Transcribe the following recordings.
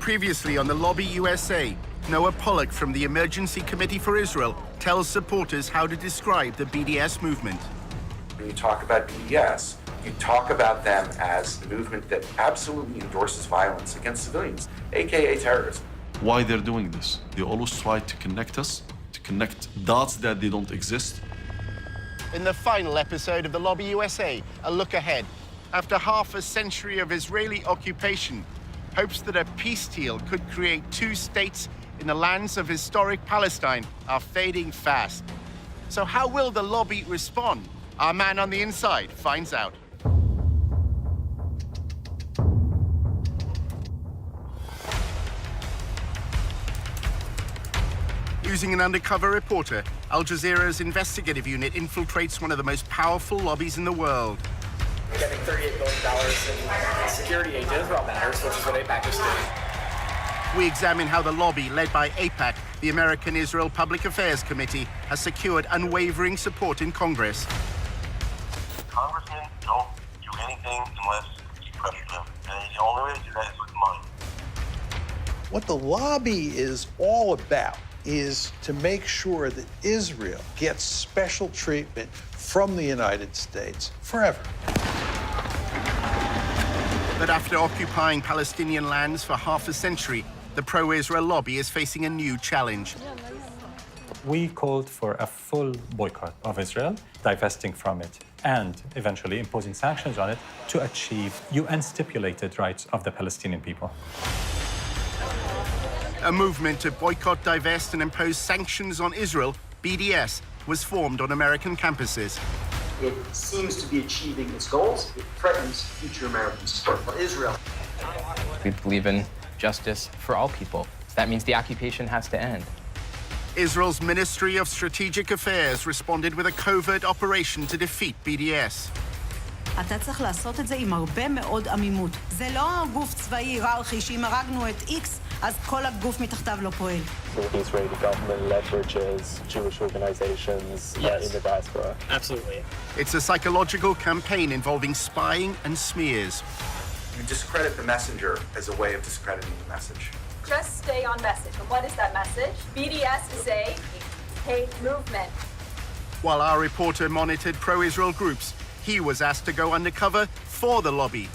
Previously on the Lobby USA, Noah Pollack from the Emergency Committee for Israel tells supporters how to describe the BDS movement. When you talk about BDS, you talk about them as a movement that absolutely endorses violence against civilians, aka terrorism. Why they're doing this? They always try to connect us, to connect dots that they don't exist. In the final episode of the Lobby USA, a look ahead. After half a century of Israeli occupation, hopes that a peace deal could create two states in the lands of historic Palestine are fading fast. So how will the lobby respond? Our man on the inside finds out. Using an undercover reporter, Al Jazeera's investigative unit infiltrates one of the most powerful lobbies in the world. Getting $38 billion in security aid to Israel matters, which is what AIPAC is doing. We examine how the lobby, led by AIPAC, the American Israel Public Affairs Committee, has secured unwavering support in Congress. Congressmen don't do anything unless you pressure them. And the only way to do that is with money. What the lobby is all about is to make sure that Israel gets special treatment from the United States forever. But after occupying Palestinian lands for half a century, the pro-Israel lobby is facing a new challenge. We called for a full boycott of Israel, divesting from it, and eventually imposing sanctions on it to achieve UN-stipulated rights of the Palestinian people. A movement to boycott, divest, and impose sanctions on Israel, BDS, was formed on American campuses. It seems to be achieving its goals. It threatens future American support for Israel. We believe in justice for all people. So that means the occupation has to end. Israel's Ministry of Strategic Affairs responded with a covert operation to defeat BDS. אתה צריך לעשות את זה עם הרבה מאוד עמימות. זה לא גוף צבאי היררכי שאם הרגנו את X, אז כל הגוף מתחתיו לא פועל. The Israeli government leverages Jewish organizations in the diaspora. Absolutely. It's a psychological campaign involving spying and smears. You discredit the messenger as a way of discrediting the message. Just stay on message. And what is that message? BDS is a hate movement. While our reporter monitored pro-Israel groups, he was asked to go undercover for the lobby.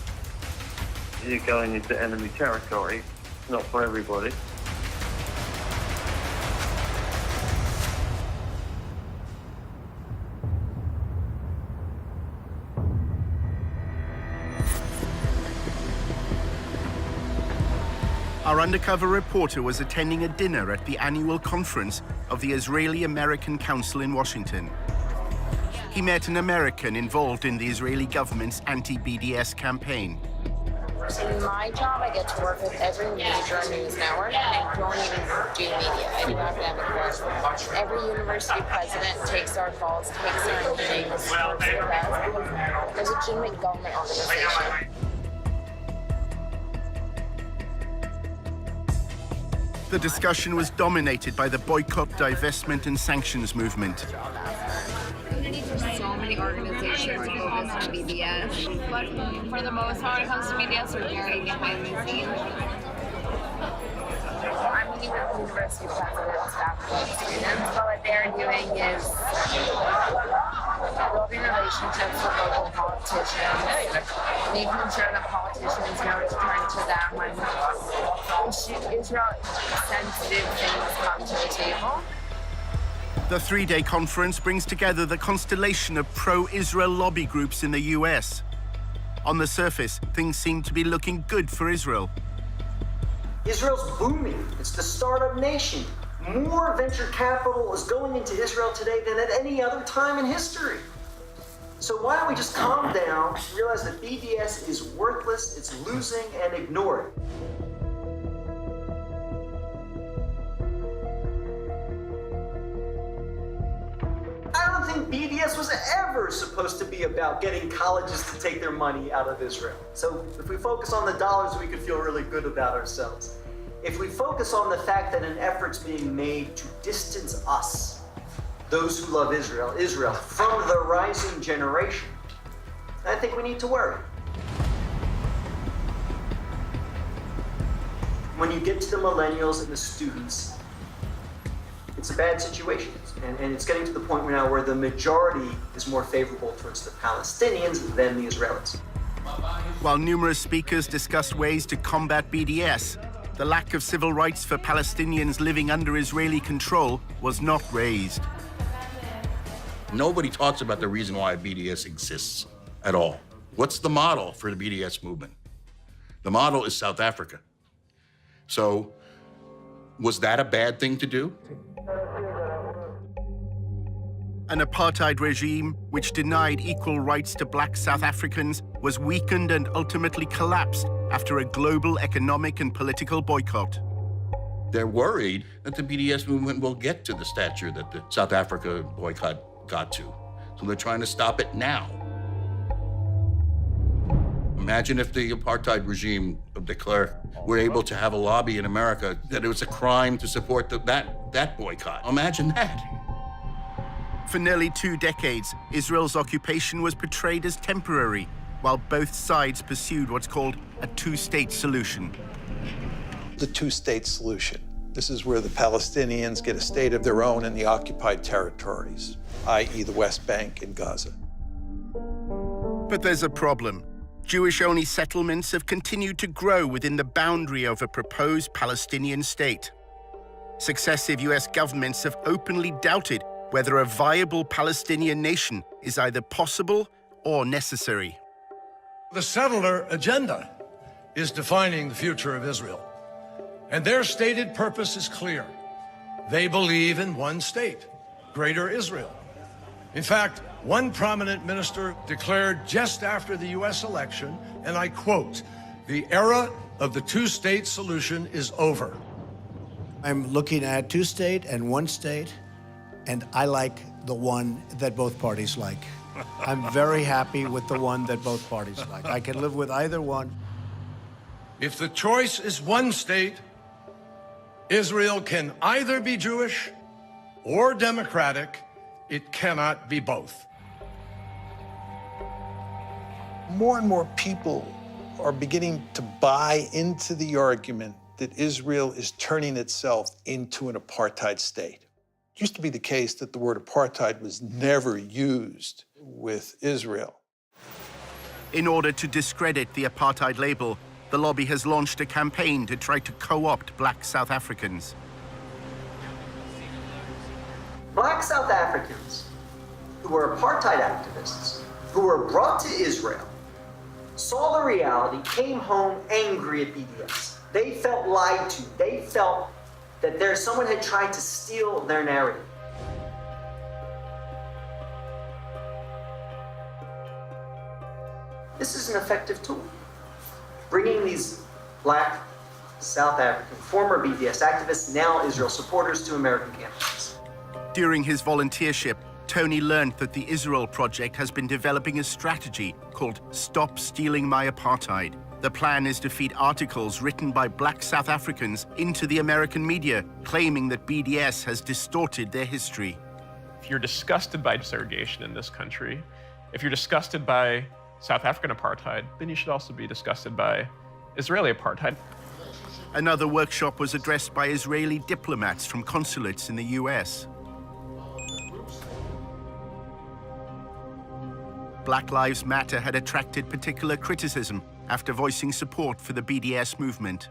You're going into enemy territory. It's not for everybody. Our undercover reporter was attending a dinner at the annual conference of the Israeli-American Council in Washington. He met an American involved in the Israeli government's anti-BDS campaign. In my job, I get to work with every major news network, and I don't even do media. I do academic work. Every university president takes our calls, takes our meetings, works with us. There's a legitimate government organization. The discussion was dominated by the boycott, divestment, and sanctions movement. So many organizations focus on BDS, but for the most part, when it comes to BDS, we're very behind the scenes. I'm meeting with university presidents, faculty, students, but what they're doing is building relationships with local politicians, making sure that politicians know to turn to them when Israel-sensitive things come to the table. The three-day conference brings together the constellation of pro-Israel lobby groups in the US. On the surface, things seem to be looking good for Israel. Israel's booming. It's the startup nation. More venture capital is going into Israel today than at any other time in history. So why don't we just calm down, realize that BDS is worthless, it's losing, and ignore it. I don't think BDS was ever supposed to be about getting colleges to take their money out of Israel. So if we focus on the dollars, we could feel really good about ourselves. If we focus on the fact that an effort's being made to distance us, those who love Israel, from the rising generation, I think we need to worry. When you get to the millennials and the students, it's a bad situation. And it's getting to the point now where the majority is more favorable towards the Palestinians than the Israelis. While numerous speakers discussed ways to combat BDS, the lack of civil rights for Palestinians living under Israeli control was not raised. Nobody talks about the reason why BDS exists at all. What's the model for the BDS movement? The model is South Africa. So, was that a bad thing to do? An apartheid regime which denied equal rights to black South Africans was weakened and ultimately collapsed after a global economic and political boycott. They're worried that the BDS movement will get to the stature that the South Africa boycott got to. So they're trying to stop it now. Imagine if the apartheid regime of de Klerk were able to have a lobby in America that it was a crime to support that boycott. Imagine that. For nearly 2 decades, Israel's occupation was portrayed as temporary, while both sides pursued what's called a two-state solution. The two-state solution. This is where the Palestinians get a state of their own in the occupied territories, i.e. the West Bank and Gaza. But there's a problem. Jewish-only settlements have continued to grow within the boundary of a proposed Palestinian state. Successive US governments have openly doubted whether a viable Palestinian nation is either possible or necessary. The settler agenda is defining the future of Israel, and their stated purpose is clear. They believe in one state, Greater Israel. In fact, one prominent minister declared just after the US election, and I quote, "The era of the two-state solution is over." I'm looking at two-state and one state, and I like the one that both parties like. I'm very happy with the one that both parties like. I can live with either one. If the choice is one state, Israel can either be Jewish or democratic. It cannot be both. More and more people are beginning to buy into the argument that Israel is turning itself into an apartheid state. It used to be the case that the word apartheid was never used with Israel. In order to discredit the apartheid label, the lobby has launched a campaign to try to co-opt black South Africans. Black South Africans who were apartheid activists, who were brought to Israel, saw the reality, came home angry at BDS. They felt lied to. They felt that someone had tried to steal their narrative. This is an effective tool. Bringing these black South African, former BDS activists, now Israel supporters to American campuses. During his volunteership, Tony learned that the Israel Project has been developing a strategy called Stop Stealing My Apartheid. The plan is to feed articles written by black South Africans into the American media, claiming that BDS has distorted their history. If you're disgusted by segregation in this country, if you're disgusted by South African apartheid, then you should also be disgusted by Israeli apartheid. Another workshop was addressed by Israeli diplomats from consulates in the US. Black Lives Matter had attracted particular criticism after voicing support for the BDS movement.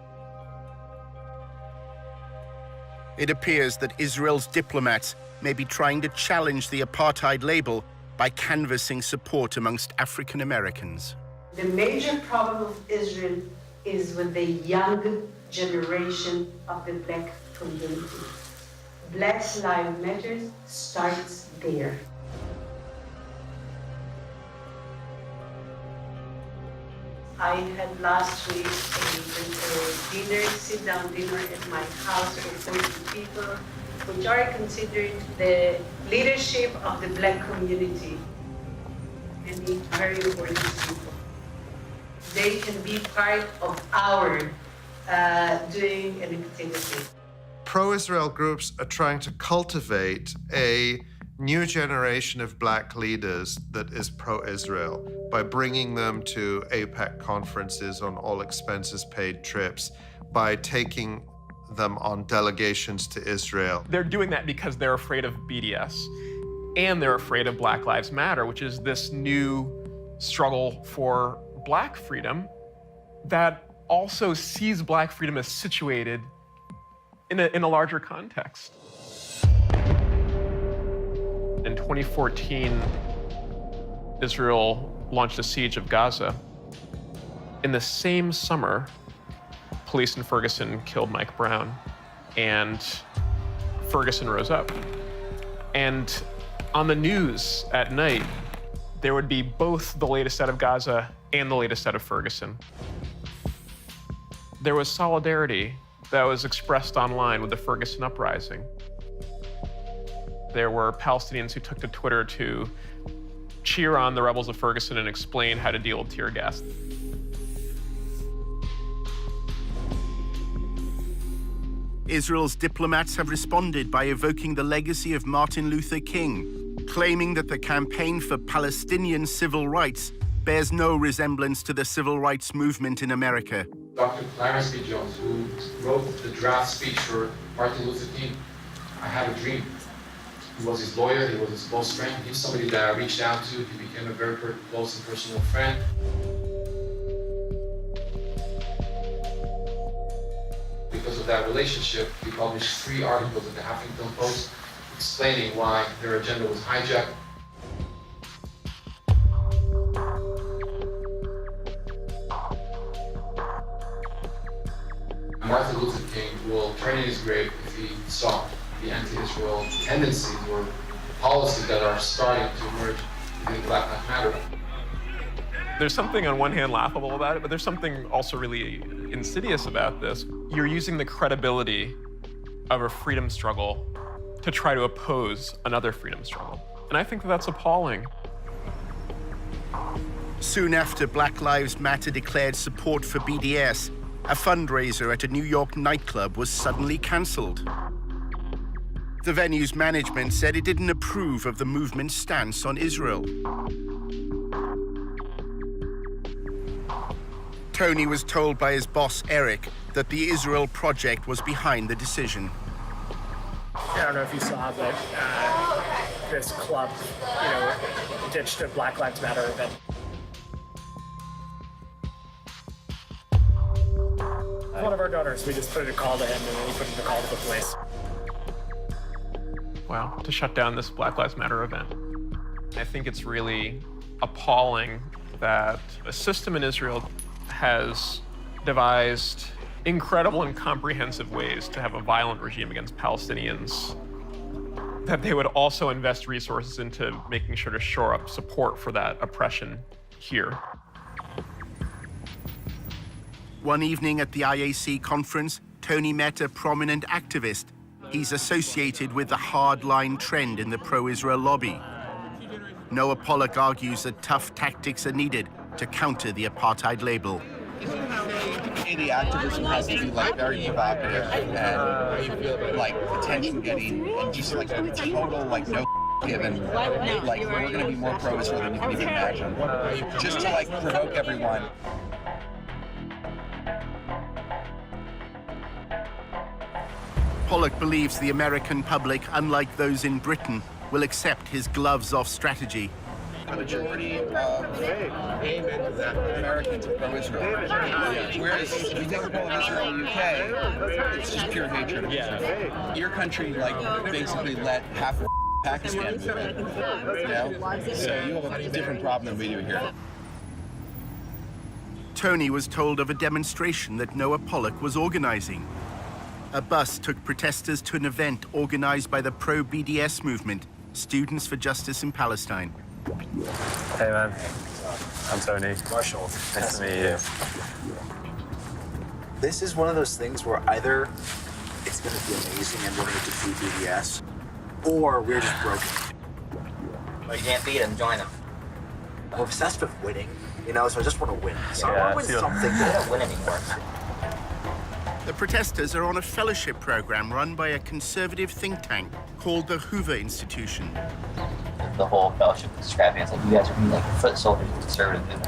It appears that Israel's diplomats may be trying to challenge the apartheid label by canvassing support amongst African Americans. The major problem of Israel is with the young generation of the black community. Black Lives Matter starts there. I had last week a dinner, sit-down dinner at my house for 40 people, which are considered the leadership of the black community, and it's very important people. They can be part of our doing an activity. Pro-Israel groups are trying to cultivate a new generation of black leaders that is pro-Israel by bringing them to AIPAC conferences on all expenses paid trips, by taking them on delegations to Israel. They're doing that because they're afraid of BDS and they're afraid of Black Lives Matter, which is this new struggle for Black freedom that also sees Black freedom as situated in a larger context. In 2014, Israel launched a siege of Gaza. In the same summer, police in Ferguson killed Mike Brown, and Ferguson rose up. And on the news at night, there would be both the latest out of Gaza and the latest out of Ferguson. There was solidarity that was expressed online with the Ferguson uprising. There were Palestinians who took to Twitter to cheer on the rebels of Ferguson and explain how to deal with tear gas. Israel's diplomats have responded by evoking the legacy of Martin Luther King, claiming that the campaign for Palestinian civil rights bears no resemblance to the civil rights movement in America. Dr. Clarence B. Jones, who wrote the draft speech for Martin Luther King, I Have a Dream. He was his lawyer, he was his close friend. He's somebody that I reached out to. He became a very close and personal friend. Because of that relationship, he published 3 articles in the Huffington Post explaining why their agenda was hijacked. Martin Luther King will turn in his grave if he saw the anti-Israel tendencies or policies that are starting to emerge within Black Lives Matter. There's something on one hand laughable about it, but there's something also really insidious about this. You're using the credibility of a freedom struggle to try to oppose another freedom struggle. And I think that's appalling. Soon after Black Lives Matter declared support for BDS, a fundraiser at a New York nightclub was suddenly cancelled. The venue's management said it didn't approve of the movement's stance on Israel. Tony was told by his boss, Eric, that the Israel Project was behind the decision. I don't know if you saw, but this club, ditched a Black Lives Matter event. One of our donors, we just put in a call to him, and then he put in a call to the police. Wow, to shut down this Black Lives Matter event. I think it's really appalling that a system in Israel has devised incredible and comprehensive ways to have a violent regime against Palestinians, that they would also invest resources into making sure to shore up support for that oppression here. One evening at the IAC conference, Tony met a prominent activist. He's associated with the hardline trend in the pro-Israel lobby. Noah Pollock argues that tough tactics are needed to counter the apartheid label. The activism has to be very provocative and attention-getting and just total no given. We're going to be more pro-Israel than you can even imagine. Just to provoke everyone. Pollock believes the American public, unlike those in Britain, will accept his gloves-off strategy. The majority of Americans are pro-Israel. Whereas we take the poll of Israel in the UK, it's just pure hatred of Israel. Your country, basically let half of Pakistan move in, So you have a different problem than we do here. Tony was told of a demonstration that Noah Pollock was organizing. A bus took protesters to an event organized by the pro-BDS movement, Students for Justice in Palestine. Hey man, I'm Tony. Marshall. Nice to meet you. This is one of those things where either it's going to be amazing and we're going to defeat BDS, or we're just broken. Well, you can't beat them, join them. We're obsessed with winning, so I just want to win. So I want to win something. They don't win anymore. The protesters are on a fellowship program run by a conservative think tank called the Hoover Institution. The whole fellowship extravaganza, you guys are being foot soldiers of conservatism.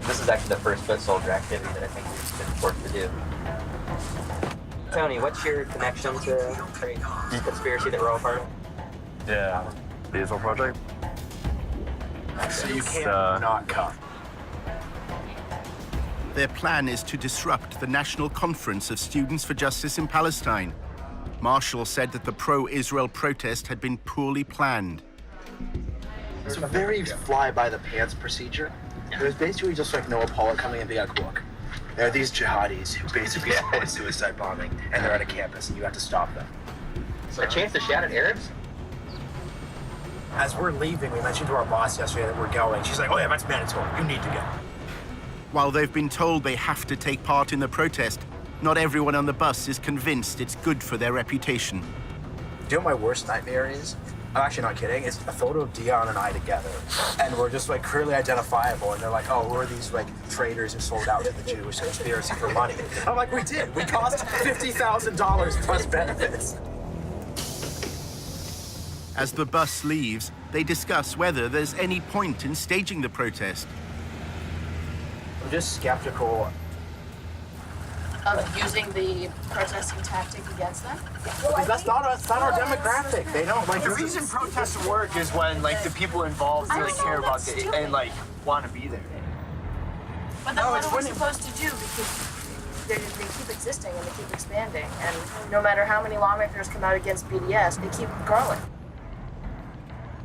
This is actually the first foot soldier activity that I think we've been forced to do. Tony, what's your connection to the conspiracy that we're all part of? Yeah, the Israel Project. So you can't not come. Their plan is to disrupt the National Conference of Students for Justice in Palestine. Marshall said that the pro-Israel protest had been poorly planned. It's a very fly-by-the-pants procedure. It was basically just like Noah Pollock coming and being like, look, there are these jihadis who basically support suicide bombing, and they're at a campus, and you have to stop them. A chance to shout at Arabs? As we're leaving, we mentioned to our boss yesterday that we're going. She's like, oh yeah, that's mandatory. You need to go. While they've been told they have to take part in the protest, not everyone on the bus is convinced it's good for their reputation. Do you know what my worst nightmare is? I'm actually not kidding. It's a photo of Dion and I together, and we're just like clearly identifiable. And they're like, "Oh, who are these like traitors who sold out to the Jewish conspiracy for money?" I'm like, "We did. We cost $50,000 plus benefits." As the bus leaves, they discuss whether there's any point in staging the protest. I'm just skeptical. Of using the protesting tactic against them? That's not our demographic. They don't like The reason protests work is when like the people involved really care about it and like want to be there. But then what are we supposed to do? Because they keep existing and they keep expanding. And no matter how many lawmakers come out against BDS, they keep growing.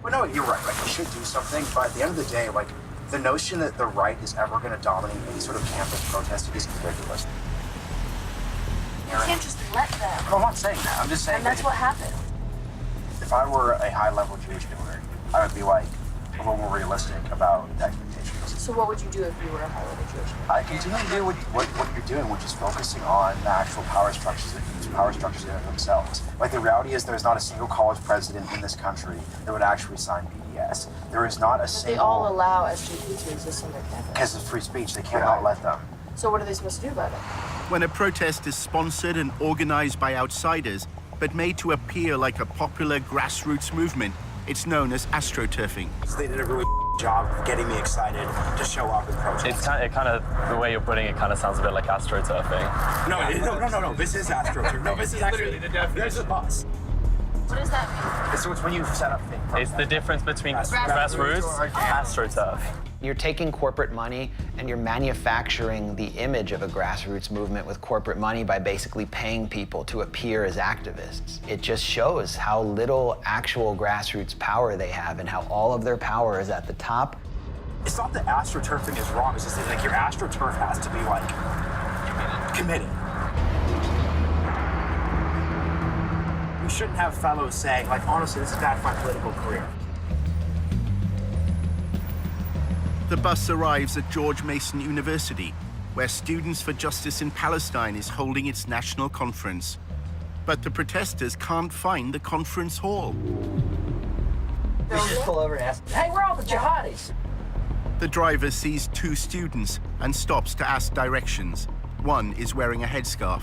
Well, no, you're right. Like, we should do something, but at the end of the day, like, the notion that the right is ever going to dominate any sort of campus protest is ridiculous. You can't just let them. No, I'm not saying that. I'm just saying And that's what happened. if I were a high-level Jewish doer, I would be like a little more realistic about expectations. So what would you do if you were a high-level Jewish? I continue to do what you're doing, which is focusing on the actual power structures that use power structures in themselves. Like, the reality is there's not a single college president in this country that would actually sign BDS. There is not a single... They all allow SJP to exist on their campus. Because of free speech, they cannot let them. So what are they supposed to do about it? When a protest is sponsored and organized by outsiders, but made to appear like a popular grassroots movement, it's known as astroturfing. So they did a really job of getting me excited to show up and protest. It kind of, the way you're putting it kind of sounds a bit like astroturfing. No, this is astroturfing. No, this is actually the definition. There's a bus. What does that mean? So it's when you set up things. It's the difference between grassroots and astroturf. You're taking corporate money and you're manufacturing the image of a grassroots movement with corporate money by basically paying people to appear as activists. It just shows how little actual grassroots power they have and how all of their power is at the top. It's not that astroturfing is wrong, it's just that like your astroturf has to be like committed. You shouldn't have fellows saying, like, honestly, this is bad for my political career. The bus arrives at George Mason University, where Students for Justice in Palestine is holding its national conference. But the protesters can't find the conference hall. We should just pull over and ask, hey, where are all the jihadis? The driver sees two students and stops to ask directions. One is wearing a headscarf.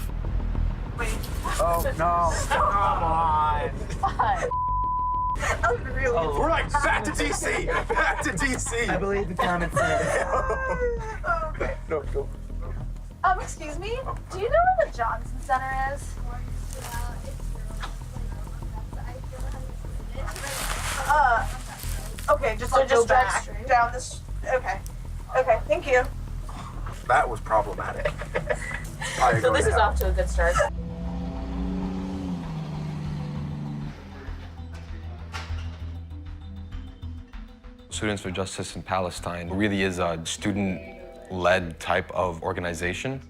Oh, no. Come on. Really? We're like, back to DC! Back to DC! I believe the comment said. No. Excuse me? Do you know where the Johnson Center is? Okay, just So go drive back straight? down this. Okay, thank you. That was problematic. So this is off to a good start. Students for Justice in Palestine really is a student-led type of organization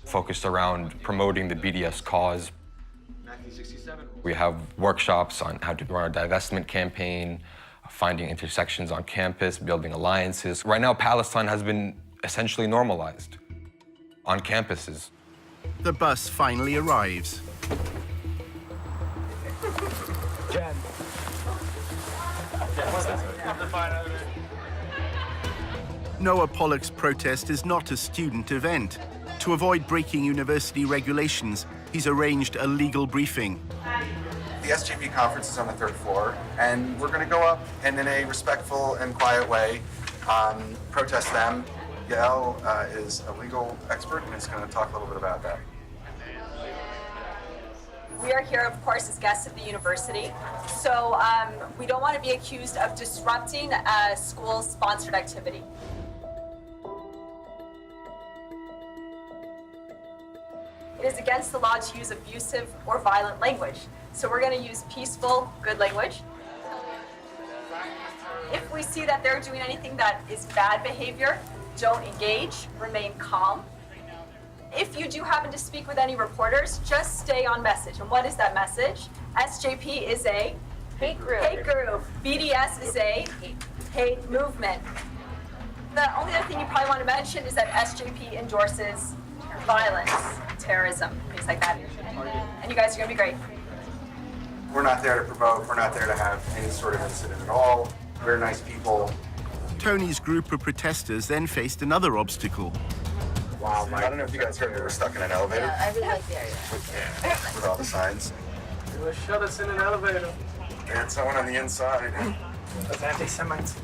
focused around promoting the BDS cause. We have workshops on how to run a divestment campaign, finding intersections on campus, building alliances. Right now, Palestine has been essentially normalized on campuses. The bus finally arrives. Jen. Noah Pollock's protest is not a student event. To avoid breaking university regulations, he's arranged a legal briefing. The SJP conference is on the 3rd floor, and we're going to go up and in a respectful and quiet way protest them. Yael is a legal expert and is going to talk a little bit about that. We are here, of course, as guests of the university. So we don't want to be accused of disrupting a school-sponsored activity. It is against the law to use abusive or violent language. So we're going to use peaceful, good language. If we see that they're doing anything that is bad behavior, don't engage, remain calm. If you do happen to speak with any reporters, just stay on message. And what is that message? SJP is a hate group. BDS is a hate movement. The only other thing you probably want to mention is that SJP endorses violence, terrorism, things like that. And you guys are going to be great. We're not there to provoke. We're not there to have any sort of incident at all. We're nice people. Tony's group of protesters then faced another obstacle. Wow, I don't know if you guys heard, we were stuck in an elevator. Yeah, I really like the area. With all the signs. They will shut us in an elevator. They had someone on the inside. That's anti-Semites.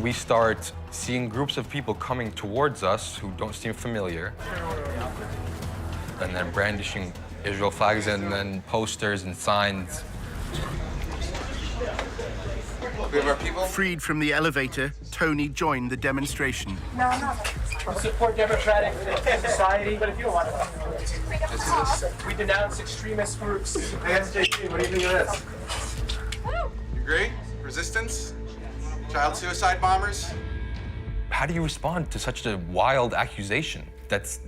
We start seeing groups of people coming towards us who don't seem familiar, and then brandishing Israel flags and then posters and signs. We have our people. Freed from the elevator, Tony joined the demonstration. No. We support democratic society, but if you don't want to, we denounce extremist groups. SJP, what do you think of this? You agree? Resistance? Child suicide bombers? How do you respond to such a wild accusation that's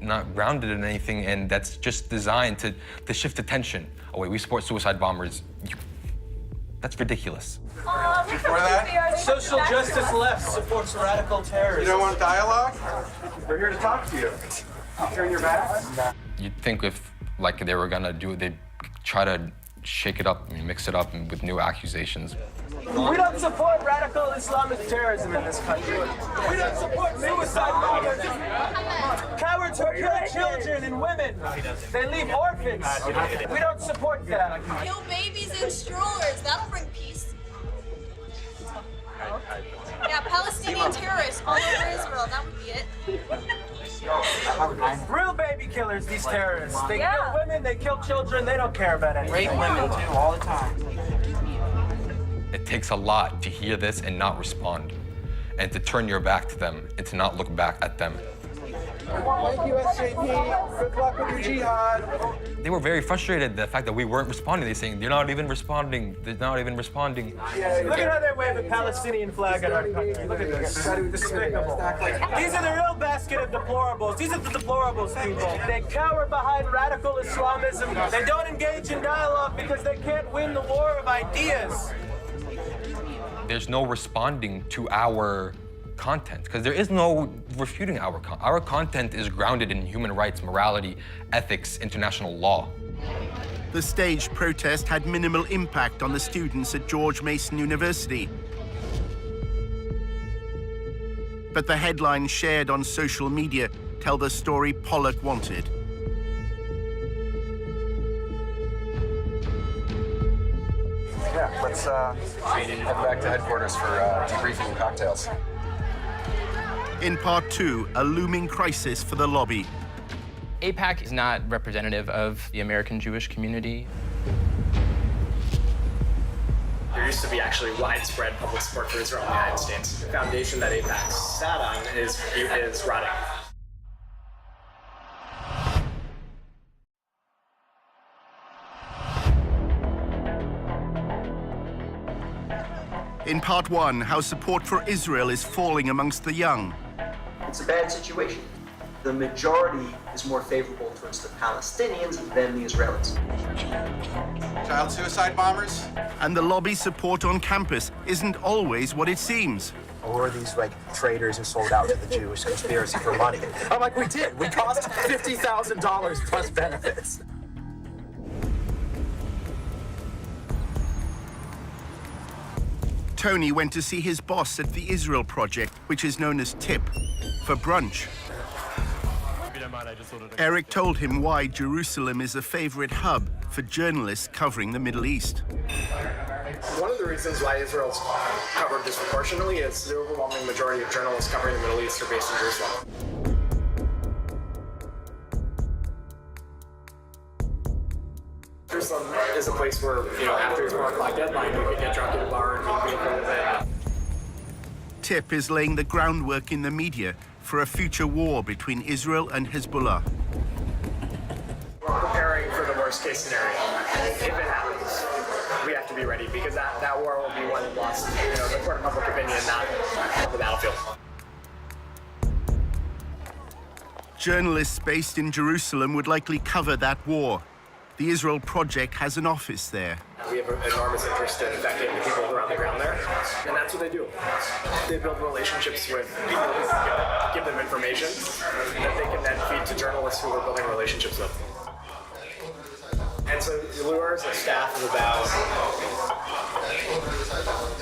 not grounded in anything and that's just designed to shift attention? Oh wait, we support suicide bombers. That's ridiculous. Before that, Social justice left supports radical terrorism. you don't want dialogue? We're here to talk to you. Turn your backs? You'd think if like they were gonna do it, they'd try to shake it up, mix it up with new accusations. We don't support radical Islamic terrorism in this country. We don't support suicide bombers. Cowards who kill children and women. They leave orphans. We don't support that. Kill babies in strollers. That'll bring peace. Yeah, Palestinian terrorists all over Israel. That would be it. Real baby killers, these terrorists. They kill women, they kill children, they don't care about anything. Rape women too, all the time. It takes a lot to hear this and not respond, and to turn your back to them and to not look back at them. Thank you, SJP. Good luck with your jihad. They were very frustrated at the fact that we weren't responding. They're saying, they're not even responding. They're not even responding. Look at how they wave a Palestinian flag at our country. Look at this. Despicable. These are the real basket of deplorables. These are the deplorables, people. They cower behind radical Islamism. They don't engage in dialogue because they can't win the war of ideas. There's no responding to our content, because there is no refuting our content. Our content is grounded in human rights, morality, ethics, international law. The staged protest had minimal impact on the students at George Mason University. But the headlines shared on social media tell the story Pollock wanted. Yeah, let's head back to headquarters for debriefing and cocktails. In part 2, a looming crisis for the lobby. AIPAC is not representative of the American Jewish community. There used to be actually widespread public support for Israel in the United States. The foundation that AIPAC sat on is rotting. In part 1, how support for Israel is falling amongst the young. It's a bad situation. The majority is more favorable towards the Palestinians than the Israelis. Child suicide bombers? And the lobby support on campus isn't always what it seems. Or these like traitors who sold out to the Jewish conspiracy for money. I'm like, we did. We cost $50,000 plus benefits. Tony went to see his boss at the Israel Project, which is known as TIP, for brunch. Eric told him why Jerusalem is a favorite hub for journalists covering the Middle East. One of the reasons why Israel's covered disproportionately is the overwhelming majority of journalists covering the Middle East are based in Jerusalem. is a place where, after his 4 o'clock deadline, you could get drunk at a bar and meet people that. TIP is laying the groundwork in the media for a future war between Israel and Hezbollah. We're preparing for the worst case scenario. If it happens, we have to be ready because that war will be won and lost, the court of public opinion, not the battlefield. Journalists based in Jerusalem would likely cover that war. The Israel Project has an office there. We have an enormous interest in affecting the people who are on the ground there, and that's what they do. They build relationships with people who give them information that they can then feed to journalists who we're building relationships with. And so Lure is a staff of about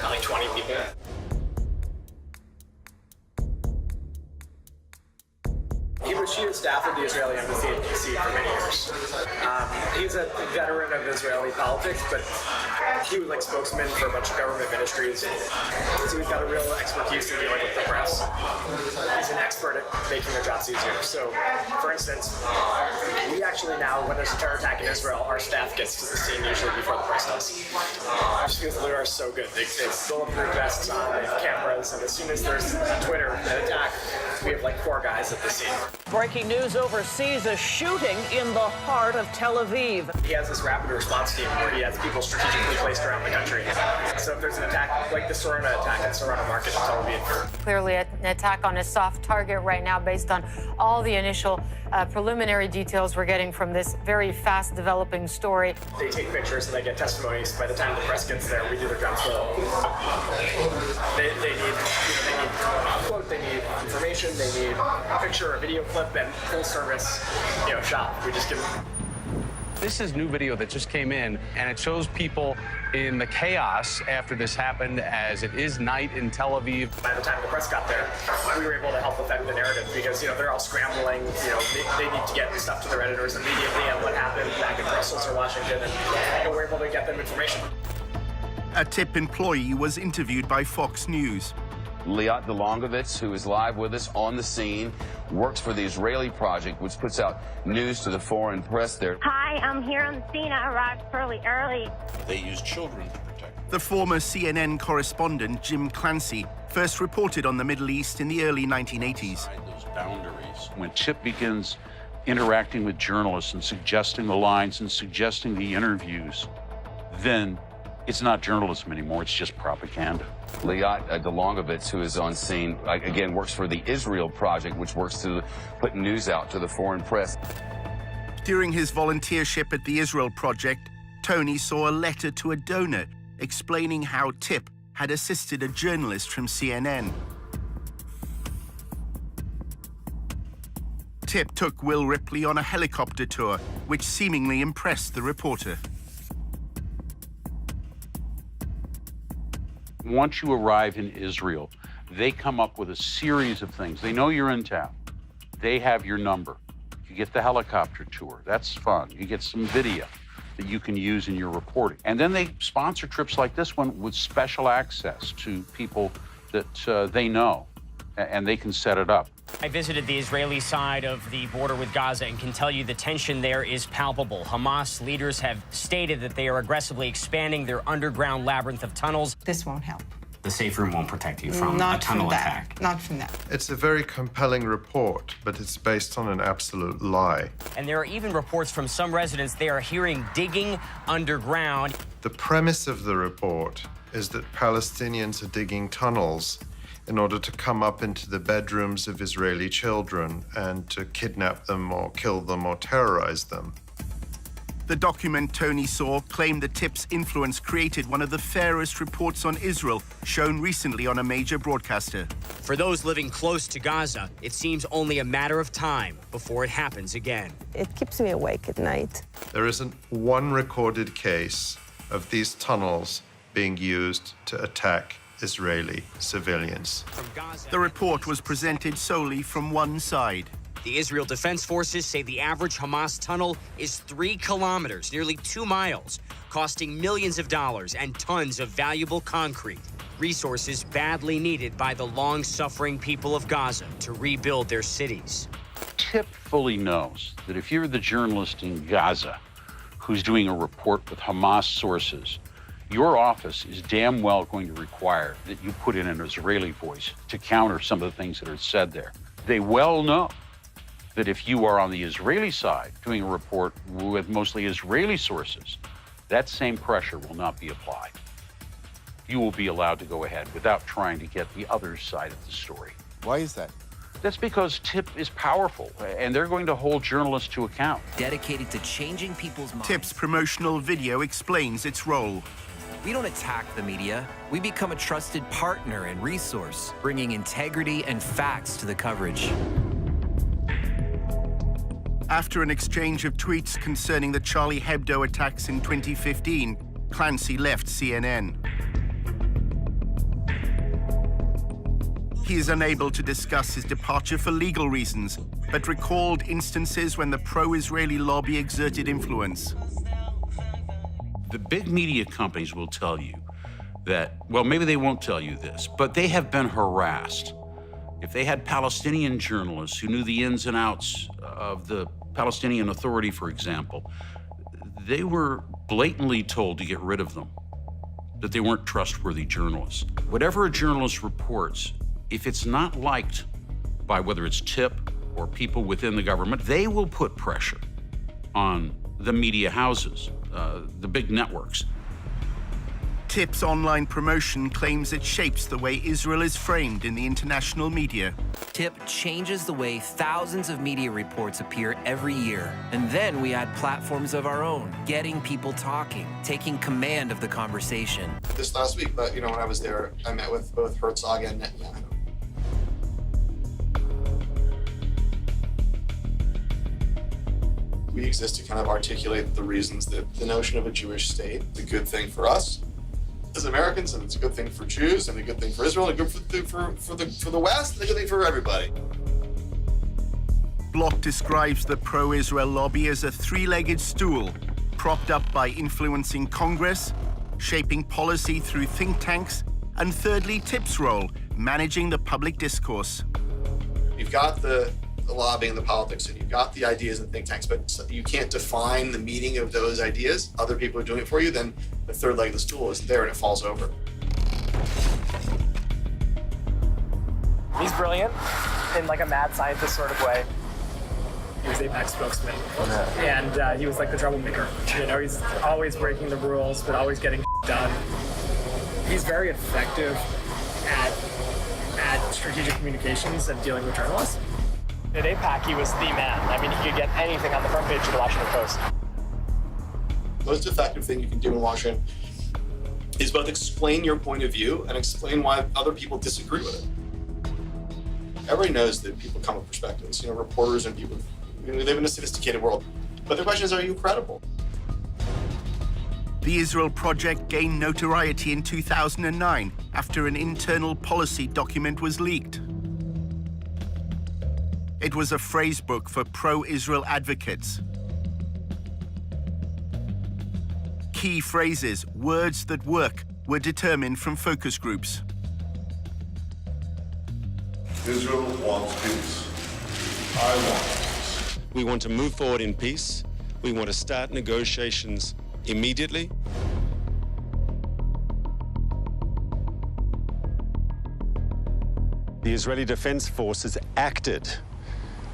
like 20 people. He was chief of staff of the Israeli embassy in D.C. for many years. He's a veteran of Israeli politics, but he was like spokesman for a bunch of government ministries. So he's got a real expertise in dealing with the press. He's an expert at making their jobs easier. So, for instance, we actually now, when there's a terror attack in Israel, our staff gets to the scene usually before the press does. Just because Lure are so good. They bulletproof vests on, they have cameras, and as soon as there's a Twitter attack, we have like 4 guys at the scene. Breaking news overseas, a shooting in the heart of Tel Aviv. He has this rapid response team where he has people strategically placed around the country. So if there's an attack, like the Sorona attack at Sorona Market in Tel Aviv. Clearly an attack on a soft target right now based on all the initial preliminary details we're getting from this very fast developing story. They take pictures and they get testimonies. By the time the press gets there, we do their jobs well. They need a quote, they need information, they need a picture, a video clip, and full service, shot. We just give them. This is new video that just came in, and it shows people in the chaos after this happened, as it is night in Tel Aviv. By the time the press got there, we were able to help affect the narrative because, they're all scrambling. They need to get stuff to their editors immediately on what happened back in Brussels or Washington, and we're able to get them information. A TIP employee was interviewed by Fox News. Liat Delongovitz, who is live with us on the scene, works for the Israeli Project, which puts out news to the foreign press there. Hi, I'm here on the scene. I arrived fairly early. They use children to protect. The former CNN correspondent, Jim Clancy, first reported on the Middle East in the early 1980s. Those boundaries. When TIP begins interacting with journalists and suggesting the lines and suggesting the interviews, then it's not journalism anymore, it's just propaganda. Liat Delongovitz, who is on scene, again, works for the Israel Project, which works to put news out to the foreign press. During his volunteership at the Israel Project, Tony saw a letter to a donor explaining how TIP had assisted a journalist from CNN. TIP took Will Ripley on a helicopter tour, which seemingly impressed the reporter. Once you arrive in Israel, they come up with a series of things. They know you're in town. They have your number. You get the helicopter tour. That's fun. You get some video that you can use in your reporting. And then they sponsor trips like this one with special access to people that they know, and they can set it up. I visited the Israeli side of the border with Gaza and can tell you the tension there is palpable. Hamas leaders have stated that they are aggressively expanding their underground labyrinth of tunnels. This won't help. The safe room won't protect you from a tunnel attack. Not from that. It's a very compelling report, but it's based on an absolute lie. And there are even reports from some residents they are hearing digging underground. The premise of the report is that Palestinians are digging tunnels in order to come up into the bedrooms of Israeli children and to kidnap them or kill them or terrorize them. The document Tony saw claimed the TIP's influence created one of the fairest reports on Israel shown recently on a major broadcaster. For those living close to Gaza, it seems only a matter of time before it happens again. It keeps me awake at night. There isn't one recorded case of these tunnels being used to attack Israeli civilians. The report was presented solely from one side. The Israel Defense Forces say the average Hamas tunnel is 3 kilometers, nearly 2 miles, costing millions of dollars and tons of valuable concrete, resources badly needed by the long-suffering people of Gaza to rebuild their cities. TIP fully knows that if you're the journalist in Gaza who's doing a report with Hamas sources, your office is damn well going to require that you put in an Israeli voice to counter some of the things that are said there. They well know that if you are on the Israeli side doing a report with mostly Israeli sources, that same pressure will not be applied. You will be allowed to go ahead without trying to get the other side of the story. Why is that? That's because TIP is powerful, and they're going to hold journalists to account. Dedicated to changing people's minds. TIP's promotional video explains its role. We don't attack the media. We become a trusted partner and resource, bringing integrity and facts to the coverage. After an exchange of tweets concerning the Charlie Hebdo attacks in 2015, Clancy left CNN. He is unable to discuss his departure for legal reasons, but recalled instances when the pro-Israeli lobby exerted influence. The big media companies will tell you that, well, maybe they won't tell you this, but they have been harassed. If they had Palestinian journalists who knew the ins and outs of the Palestinian Authority, for example, they were blatantly told to get rid of them, that they weren't trustworthy journalists. Whatever a journalist reports, if it's not liked by whether it's TIP or people within the government, they will put pressure on the media houses, the big networks. TIP's online promotion claims it shapes the way Israel is framed in the international media. TIP changes the way thousands of media reports appear every year. And then we add platforms of our own, getting people talking, taking command of the conversation. This last week, but when I was there, I met with both Herzog and Netanyahu. We exist to kind of articulate the reasons that the notion of a Jewish state is a good thing for us as Americans, and it's a good thing for Jews, and a good thing for Israel, and a good thing for the West, and a good thing for everybody. Block describes the pro-Israel lobby as a three-legged stool, propped up by influencing Congress, shaping policy through think tanks, and thirdly, TIP's role, managing the public discourse. You've got the lobbying, the politics, and you've got the ideas and think tanks, but you can't define the meaning of those ideas. Other people are doing it for you, then the third leg of the stool isn't there and it falls over. He's brilliant in like a mad scientist sort of way. He was AIPAC spokesman, and he was like the troublemaker. He's always breaking the rules, but always getting done. He's very effective at strategic communications and dealing with journalists. At AIPAC, he was the man. I mean, he could get anything on the front page of the Washington Post. The most effective thing you can do in Washington is both explain your point of view and explain why other people disagree with it. Everybody knows that people come with perspectives. Reporters and people, we live in a sophisticated world. But the question is, are you credible? The Israel Project gained notoriety in 2009 after an internal policy document was leaked. It was a phrasebook for pro-Israel advocates. Key phrases, words that work, were determined from focus groups. Israel wants peace. I want peace. We want to move forward in peace. We want to start negotiations immediately. The Israeli Defense Forces acted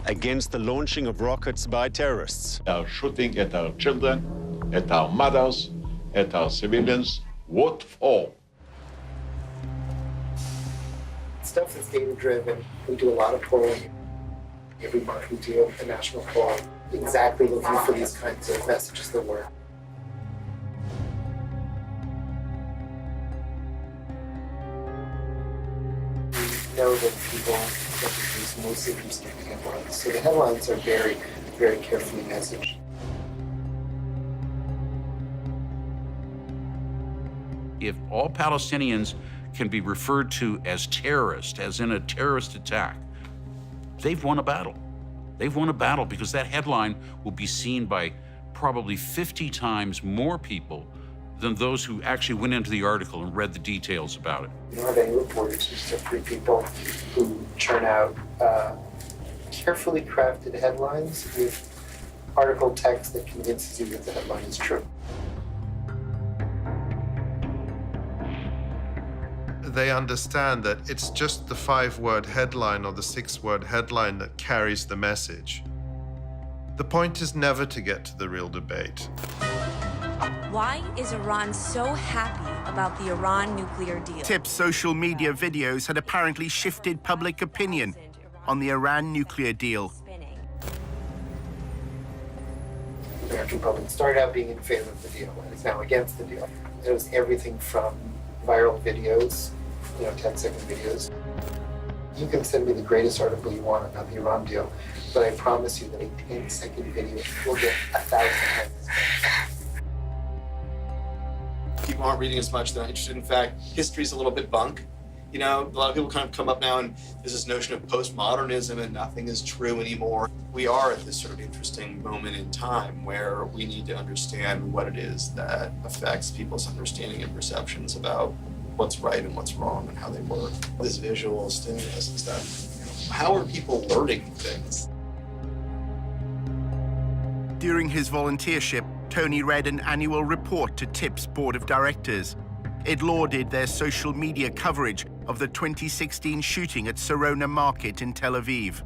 against the launching of rockets by terrorists. They are shooting at our children, at our mothers, at our civilians. What for? Stuff that's data-driven. We do a lot of polling. Every month we do a national poll, exactly looking for these kinds of messages that work. We know that people reproduce mostly from significant ones. So the headlines are very, very carefully messaged. If all Palestinians can be referred to as terrorists, as in a terrorist attack, they've won a battle. They've won a battle because that headline will be seen by probably 50 times more people than those who actually went into the article and read the details about it. You don't have any reporters, just have three people who churn out carefully crafted headlines with article text that convinces you that the headline is true. They understand that it's just the 5-word headline or the 6-word headline that carries the message. The point is never to get to the real debate. Why is Iran so happy about the Iran nuclear deal? Tip's social media videos had apparently shifted public opinion on the Iran nuclear deal. The American public started out being in favor of the deal and is now against the deal. It was everything from viral videos, 10-second videos. You can send me the greatest article you want about the Iran deal, but I promise you that a 10-second video will get 1,000 hits. People aren't reading as much, they're not interested. In fact, history's a little bit bunk. A lot of people kind of come up now and there's this notion of postmodernism and nothing is true anymore. We are at this sort of interesting moment in time where we need to understand what it is that affects people's understanding and perceptions about what's right and what's wrong and how they work. This visual stimulus and stuff. How are people learning things? During his volunteership, Tony read an annual report to TIP's board of directors. It lauded their social media coverage of the 2016 shooting at Sarona Market in Tel Aviv.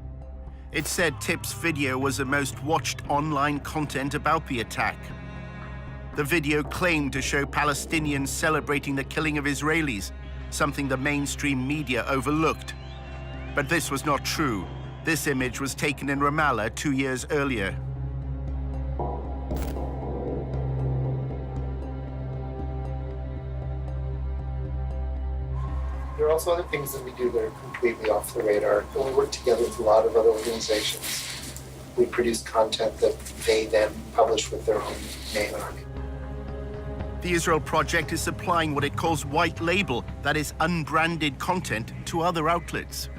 It said TIP's video was the most watched online content about the attack. The video claimed to show Palestinians celebrating the killing of Israelis, something the mainstream media overlooked. But this was not true. This image was taken in Ramallah 2 years earlier. There are also other things that we do that are completely off the radar. When we work together with a lot of other organizations, we produce content that they then publish with their own name on it. The Israel Project is supplying what it calls white label, that is unbranded content, to other outlets.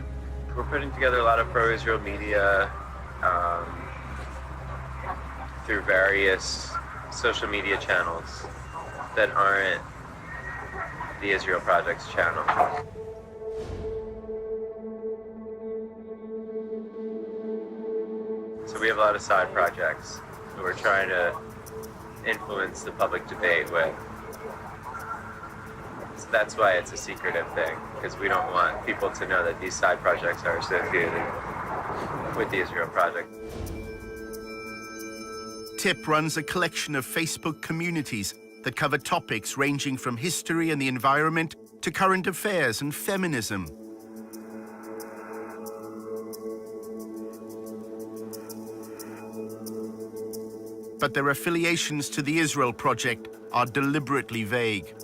We're putting together a lot of pro-Israel media through various social media channels that aren't the Israel Project's channel. So we have a lot of side projects that we're trying to influence the public debate with. So that's why it's a secretive thing, because we don't want people to know that these side projects are associated with the Israel Project. TIP runs a collection of Facebook communities that cover topics ranging from history and the environment to current affairs and feminism. But their affiliations to the Israel Project are deliberately vague.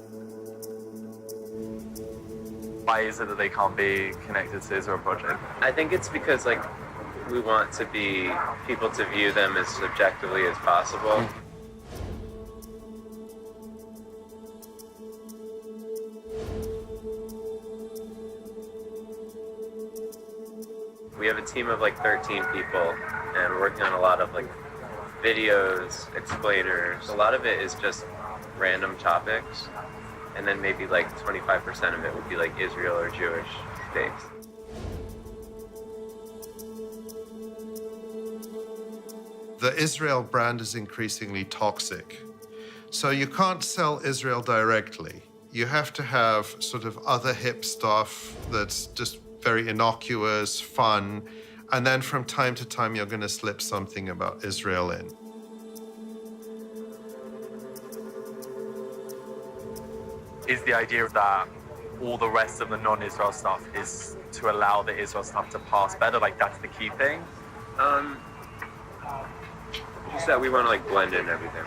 Why is it that they can't be connected to the Israel Project? I think it's because we want people to view them as objectively as possible. We have a team of 13 people, and we're working on a lot of videos, explainers. A lot of it is just random topics, and then maybe 25% of it would be Israel or Jewish based. The Israel brand is increasingly toxic. So you can't sell Israel directly. You have to have sort of other hip stuff that's just very innocuous, fun, and then from time to time you're going to slip something about Israel in. Is the idea that all the rest of the non-Israel stuff is to allow the Israel stuff to pass better? That's the key thing? Just that we want to blend in everything.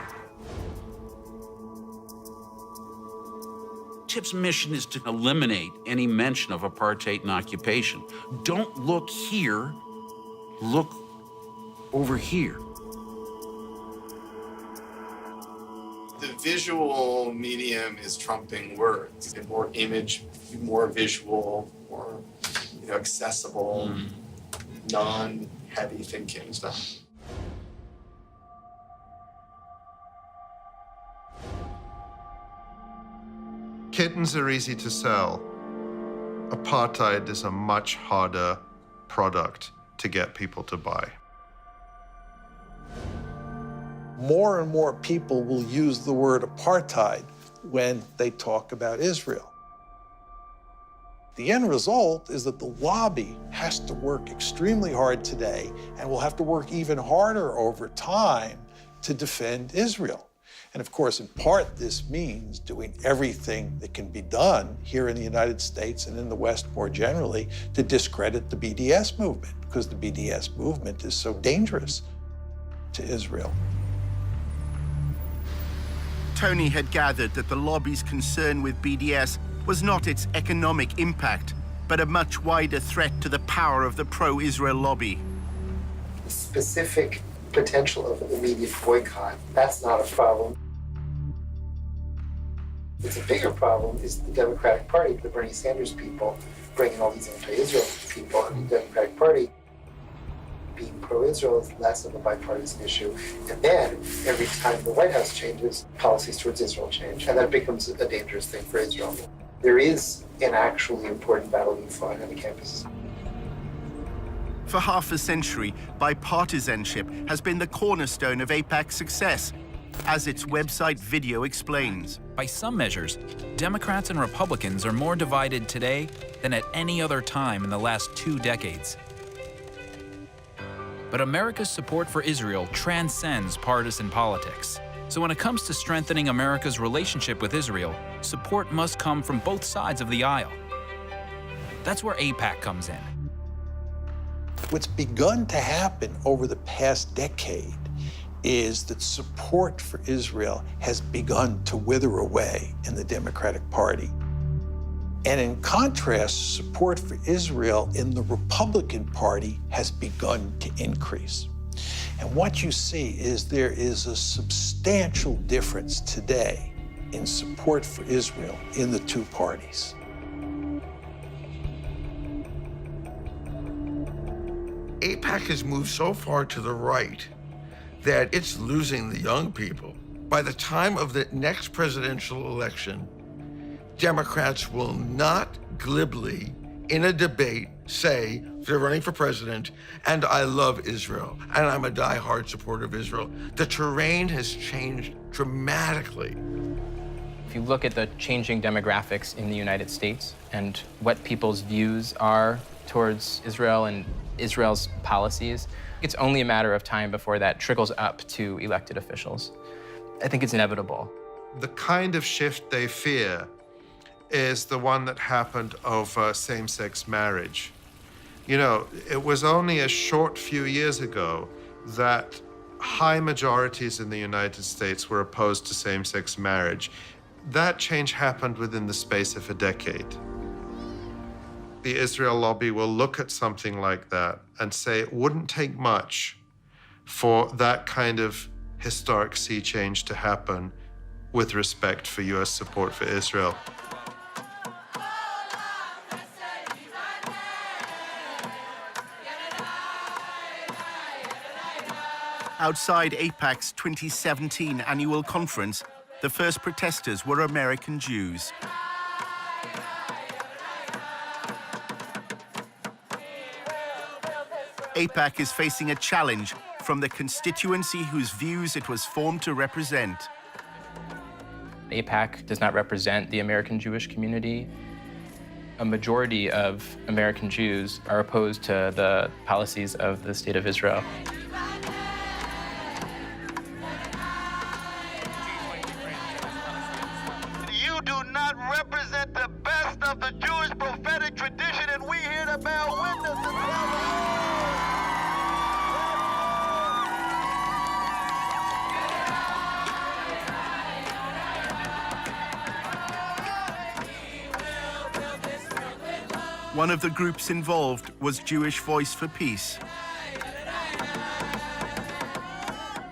TIP's mission is to eliminate any mention of apartheid and occupation. Don't look here, look over here. The visual medium is trumping words. More image, more visual, more accessible, non-heavy thinking stuff. Kittens are easy to sell. Apartheid is a much harder product to get people to buy. more and more people will use the word apartheid when they talk about Israel. The end result is that the lobby has to work extremely hard today and will have to work even harder over time to defend Israel. And of course, in part, this means doing everything that can be done here in the United States and in the West more generally to discredit the BDS movement, because the BDS movement is so dangerous to Israel. Tony had gathered that the lobby's concern with BDS was not its economic impact, but a much wider threat to the power of the pro-Israel lobby. The specific potential of an immediate boycott, that's not a problem. It's a bigger problem is the Democratic Party, the Bernie Sanders people, bringing all these anti-Israel people in the Democratic Party. Being pro-Israel is less of a bipartisan issue. And then, every time the White House changes, policies towards Israel change, and that becomes a dangerous thing for Israel. There is an actually important battle being fought on the campuses. For half a century, bipartisanship has been the cornerstone of AIPAC's success, as its website video explains. By some measures, Democrats and Republicans are more divided today than at any other time in the last 2 decades. But America's support for Israel transcends partisan politics. So when it comes to strengthening America's relationship with Israel, support must come from both sides of the aisle. That's where AIPAC comes in. What's begun to happen over the past decade is that support for Israel has begun to wither away in the Democratic Party. And in contrast, support for Israel in the Republican Party has begun to increase. And what you see is there is a substantial difference today in support for Israel in the two parties. AIPAC has moved so far to the right that it's losing the young people. By the time of the next presidential election, Democrats will not glibly, in a debate, say they're running for president, and I love Israel, and I'm a diehard supporter of Israel. The terrain has changed dramatically. If you look at the changing demographics in the United States and what people's views are towards Israel and Israel's policies, it's only a matter of time before that trickles up to elected officials. I think it's inevitable. The kind of shift they fear is the one that happened over same-sex marriage. You know, it was only a short few years ago that high majorities in the United States were opposed to same-sex marriage. That change happened within the space of a decade. The Israel lobby will look at something like that and say it wouldn't take much for that kind of historic sea change to happen with respect for US support for Israel. Outside AIPAC's 2017 annual conference, the first protesters were American Jews. AIPAC is facing a challenge from the constituency whose views it was formed to represent. AIPAC does not represent the American Jewish community. A majority of American Jews are opposed to the policies of the State of Israel. You do not represent the best of the Jewish prophetic tradition, and we here to bear witness to One of the groups involved was Jewish Voice for Peace.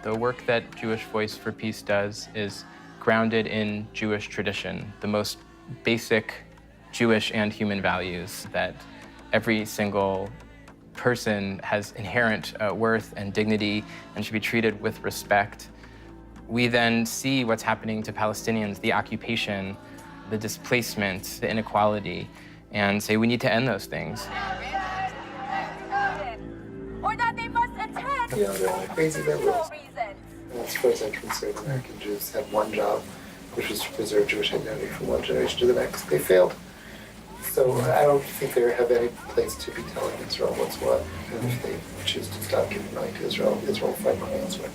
The work that Jewish Voice for Peace does is grounded in Jewish tradition, the most basic Jewish and human values that every single person has inherent worth and dignity and should be treated with respect. We then see what's happening to Palestinians, the occupation, the displacement, the inequality, and say we need to end those things. Or that they must attend You know, they're all crazy liberals. as far as I'm concerned, American Jews had one job, which was to preserve Jewish identity from one generation to the next. They failed. So I don't think they have any place to be telling Israel what's what. And if they choose to stop giving money to Israel, Israel will find money elsewhere.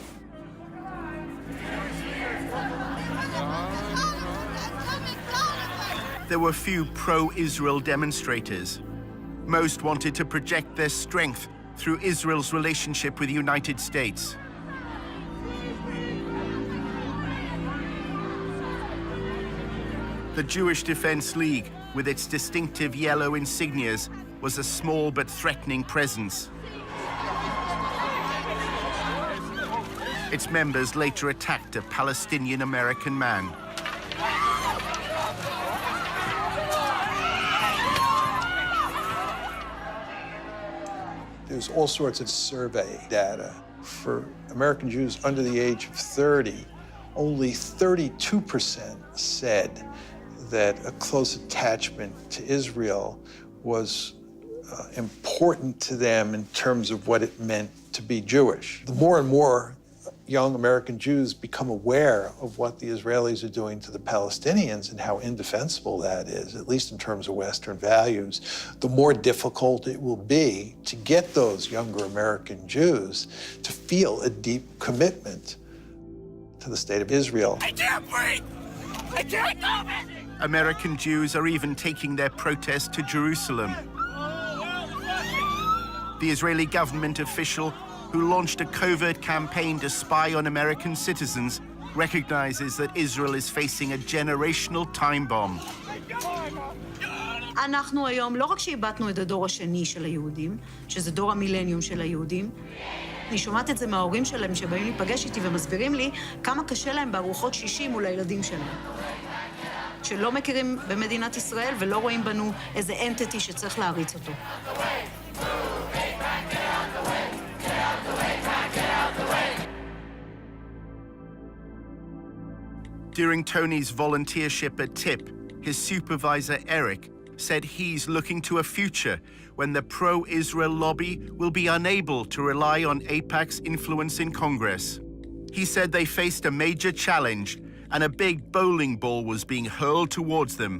There were few pro-Israel demonstrators. Most wanted to project their strength through Israel's relationship with the United States. The Jewish Defense League, with its distinctive yellow insignias, was a small but threatening presence. Its members later attacked a Palestinian-American man. There's all sorts of survey data. For American Jews under the age of 30, only 32% said that a close attachment to Israel was important to them in terms of what it meant to be Jewish. The more and more young American Jews become aware of what the Israelis are doing to the Palestinians and how indefensible that is, at least in terms of Western values, the more difficult it will be to get those younger American Jews to feel a deep commitment to the state of Israel. I can't breathe! I can't go! American Jews are even taking their protest to Jerusalem. The Israeli government official who launched a covert campaign to spy on American citizens recognizes that Israel is facing a generational time bomb. אנחנו היום, לא רק שאיבדנו את הדור השני של היהודים, שזה דור המילניום של היהודים, אני שומעת את זה מההורים שלהם שבאים להיפגש איתי ומסבירים לי כמה קשה להם בארוחות שישי מול הילדים שלהם. שלא מכירים במדינת ישראל ולא רואים בנו איזה אנטיטי שצריך להריץ אותו. During Tony's volunteership at TIP, his supervisor, Eric, said he's looking to a future when the pro-Israel lobby will be unable to rely on AIPAC's influence in Congress. He said they faced a major challenge and a big bowling ball was being hurled towards them.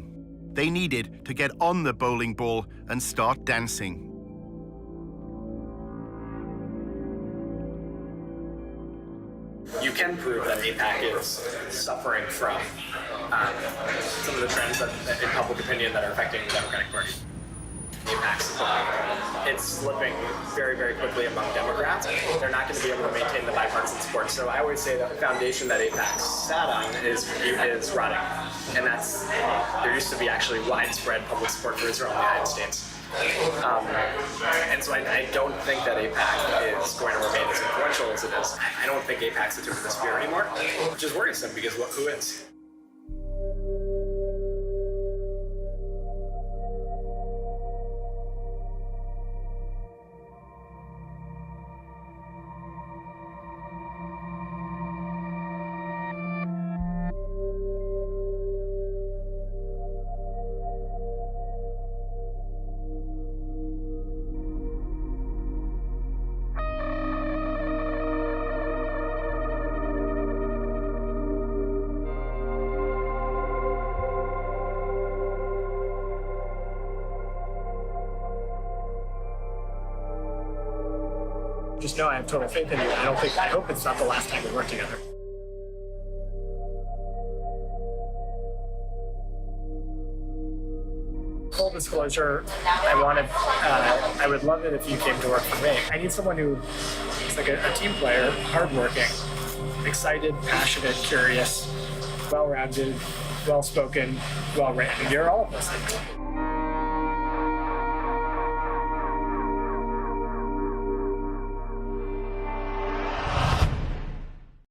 They needed to get on the bowling ball and start dancing. You can prove that AIPAC is suffering from some of the trends in public opinion that are affecting the Democratic Party. AIPAC's support. It's slipping very, very quickly among Democrats. They're not going to be able to maintain the bipartisan support. So I always say that the foundation that AIPAC sat on is rotting. And there used to be actually widespread public support for Israel in the United States. And so I don't think that AIPAC is going to remain as influential as it is. I don't think AIPAC's the tip of the spear anymore, which is worrisome because who is? Just know I have total faith in you. I hope it's not the last time we work together. Full disclosure, I would love it if you came to work for me. I need someone who is like a team player, hardworking, excited, passionate, curious, well-rounded, well-spoken, well-written. You're all of those things.